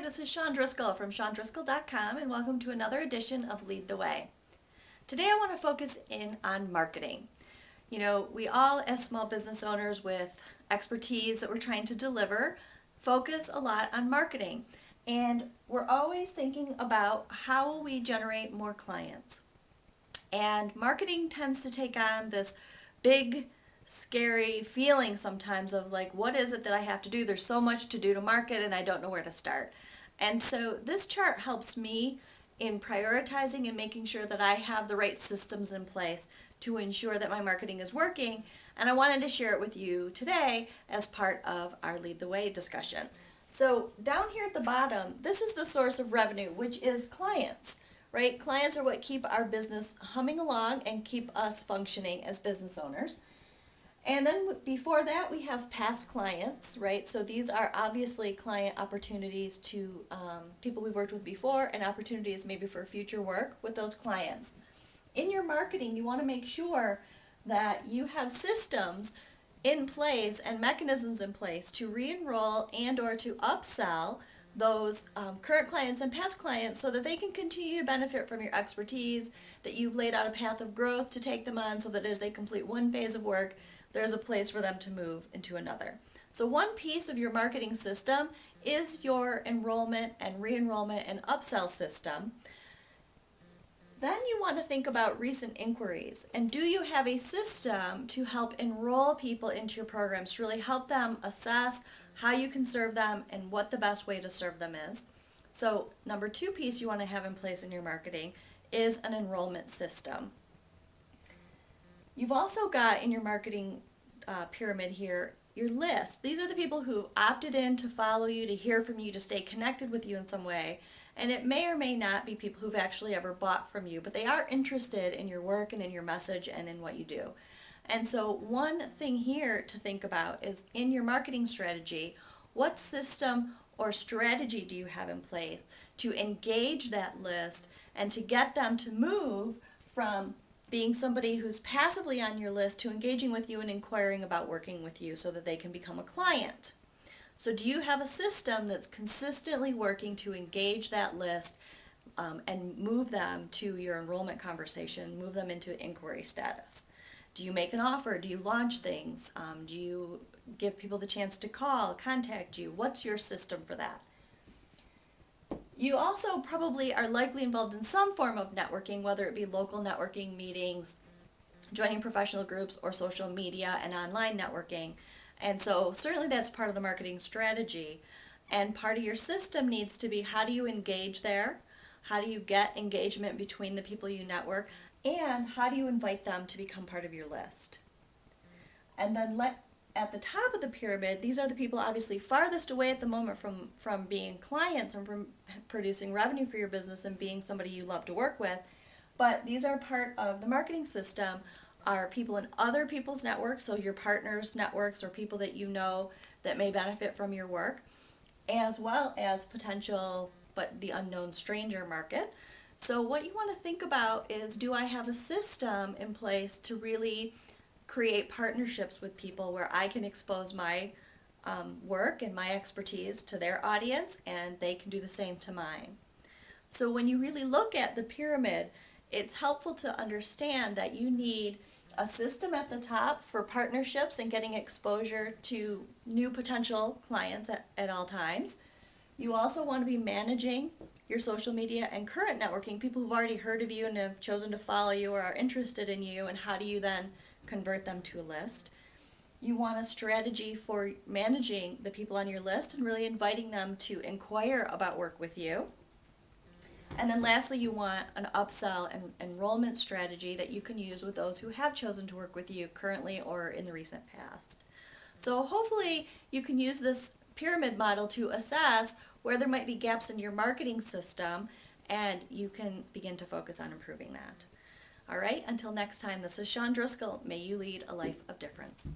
Hi, this is Shawn Driscoll from ShawnDriscoll.com, and welcome to another edition of Lead the Way. Today I want to focus in on marketing. You know, we all as small business owners with expertise that we're trying to deliver focus a lot on marketing. And we're always thinking about how will we generate more clients. And marketing tends to take on this big, scary feeling sometimes of like, what is it that I have to do? There's so much to do to market and I don't know where to start. And so this chart helps me in prioritizing and making sure that I have the right systems in place to ensure that my marketing is working. And I wanted to share it with you today as part of our Lead the Way discussion. So down here at the bottom, this is the source of revenue, which is clients. Right? Clients are what keep our business humming along and keep us functioning as business owners. And then before that, we have past clients, right? So these are obviously client opportunities to people we've worked with before and opportunities maybe for future work with those clients. In your marketing, you want to make sure that you have systems in place and mechanisms in place to re-enroll and or to upsell those current clients and past clients so that they can continue to benefit from your expertise, that you've laid out a path of growth to take them on so that as they complete one phase of work, there's a place for them to move into another. So one piece of your marketing system is your enrollment and re-enrollment and upsell system. Then you want to think about recent inquiries. And do you have a system to help enroll people into your programs, to really help them assess how you can serve them and what the best way to serve them is? So number two piece you want to have in place in your marketing is an enrollment system. You've also got in your marketing pyramid here your list. These are the people who opted in to follow you, to hear from you, to stay connected with you in some way. And it may or may not be people who've actually ever bought from you, but they are interested in your work and in your message and in what you do. And so one thing here to think about is in your marketing strategy, what system or strategy do you have in place to engage that list and to get them to move from being somebody who's passively on your list to engaging with you and inquiring about working with you so that they can become a client. So do you have a system that's consistently working to engage that list and move them to your enrollment conversation, move them into inquiry status? Do you make an offer? Do you launch things? Do you give people the chance to call, contact you? What's your system for that? You also probably are likely involved in some form of networking, whether it be local networking meetings, joining professional groups, or social media and online networking. And so certainly that's part of the marketing strategy. And part of your system needs to be, how do you engage there? How do you get engagement between the people you network? And how do you invite them to become part of your list? And then at the top of the pyramid, these are the people obviously farthest away at the moment from being clients and from producing revenue for your business and being somebody you love to work with. But these are part of the marketing system, are people in other people's networks, so your partners' networks or people that you know that may benefit from your work, as well as potential but the unknown stranger market. So what you want to think about is, do I have a system in place to really create partnerships with people where I can expose my work and my expertise to their audience and they can do the same to mine? So when you really look at the pyramid, it's helpful to understand that you need a system at the top for partnerships and getting exposure to new potential clients at all times. You also want to be managing your social media and current networking, people who've already heard of you and have chosen to follow you or are interested in you, and how do you then convert them to a list. You want a strategy for managing the people on your list and really inviting them to inquire about work with you. And then lastly, you want an upsell and enrollment strategy that you can use with those who have chosen to work with you currently or in the recent past. So hopefully you can use this pyramid model to assess where there might be gaps in your marketing system, and you can begin to focus on improving that. All right, until next time, this is Shawn Driscoll. May you lead a life of difference.